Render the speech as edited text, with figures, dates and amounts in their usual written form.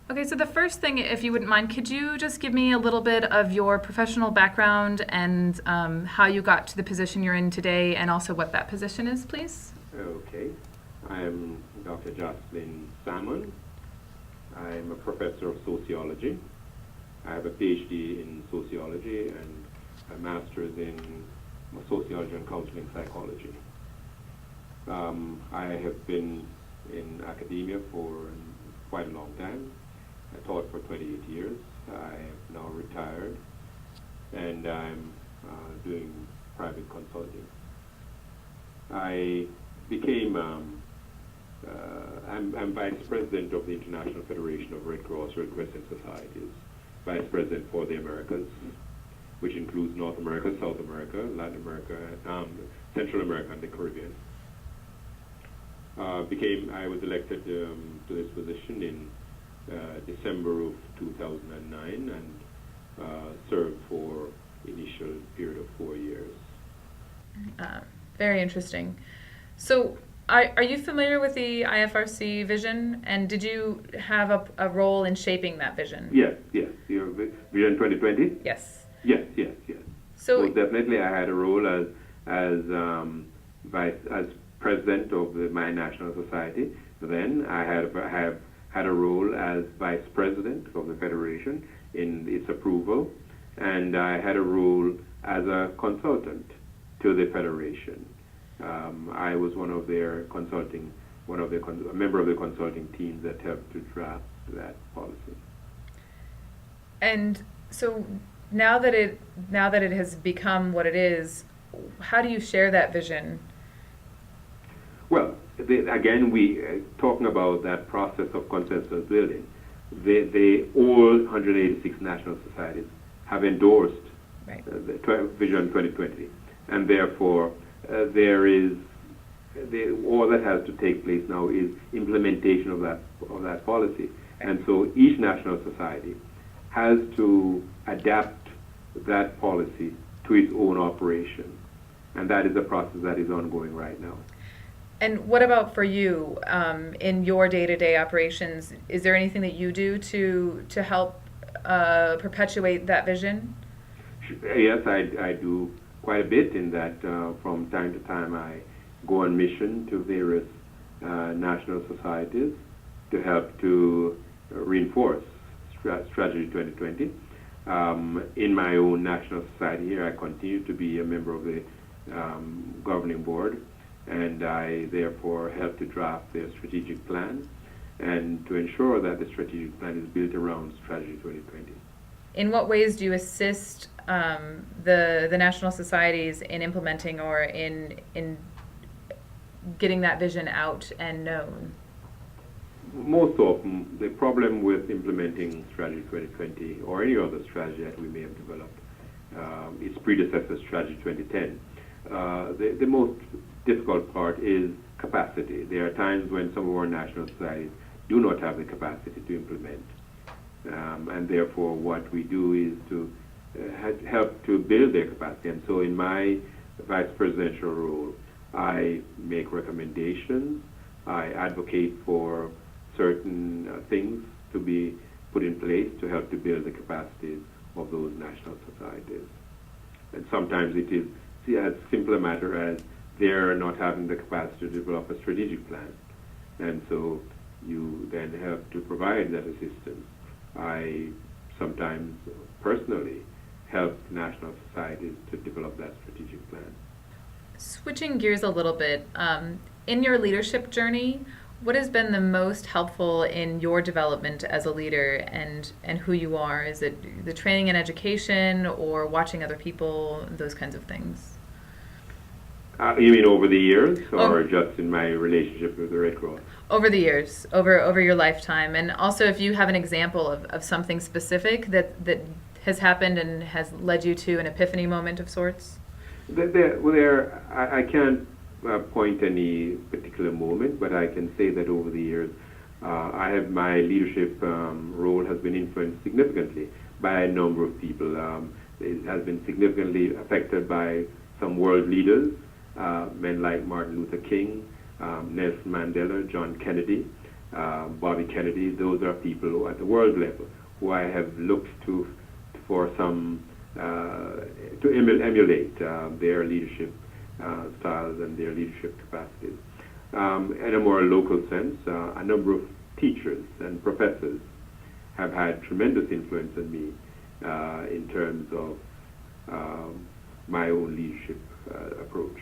Okay, so the first thing, if you wouldn't mind, could you just give me a little bit of your professional background and how you got to the position you're in today, and also what that position is, please? Okay. I'm Dr. Jaslin Salmon. I'm a professor of sociology. I have a PhD in sociology and a master's in sociology and counseling psychology. I have been in academia for quite a long time. I taught for 28 years. I have now retired, and I'm doing private consulting. I became, I'm vice president of the International Federation of Red Cross Red Crescent Societies, vice president for the Americas, which includes North America, South America, Latin America, Central America, and the Caribbean. I was elected to this position in December of 2009 and served for initial period of 4 years. Very interesting. So, are you familiar with the IFRC vision, and did you have a role in shaping that vision? Yes. Your Vision 2020? Yes. Yes. So, Most definitely, I had a role as president of my national society. Then I have had a role as vice president of the federation in its approval, and I had a role as a consultant to the federation. I was a member of the consulting team that helped to draft that policy. and so now that it has become what it is, how do you share that vision? Well, again, we talking about that process of consensus building. All 186 national societies have endorsed Right. the Vision 2020, and therefore all that has to take place now is implementation of that policy. And so each national society has to adapt that policy to its own operation, and that is a process that is ongoing right now. And what about for you in your day-to-day operations? Is there anything that you do to help perpetuate that vision? Yes, I do quite a bit in that. From time to time, I go on mission to various national societies to help to reinforce Strategy 2020. In my own national society here, I continue to be a member of the governing board, and I therefore help to draft their strategic plan and to ensure that the strategic plan is built around Strategy 2020. In what ways do you assist the national societies in implementing or in getting that vision out and known? Most often, the problem with implementing Strategy 2020 or any other strategy that we may have developed, its predecessor, Strategy 2010, the most difficult part is capacity. There are times when some of our national societies do not have the capacity to implement. And therefore, what we do is to help to build their capacity. And so in my vice presidential role, I make recommendations, I advocate for certain things to be put in place to help to build the capacities of those national societies. And sometimes it is as simple a matter as they're not having the capacity to develop a strategic plan. And so you then help to provide that assistance. I sometimes personally help national societies to develop that strategic plan. Switching gears a little bit, in your leadership journey, what has been the most helpful in your development as a leader and who you are? Is it the training and education or watching other people, those kinds of things? You mean over the years or just in my relationship with the Red Cross? Over the years, over your lifetime. And also if you have an example of something specific that has happened and has led you to an epiphany moment of sorts? I can't point any particular moment, but I can say that over the years, my leadership role has been influenced significantly by a number of people. It has been significantly affected by some world leaders, men like Martin Luther King, Nelson Mandela, John Kennedy, Bobby Kennedy. Those are people who, at the world level, who I have looked to for some to emulate their leadership styles and their leadership capacities. In a more local sense, a number of teachers and professors have had tremendous influence on me in terms of my own leadership approach.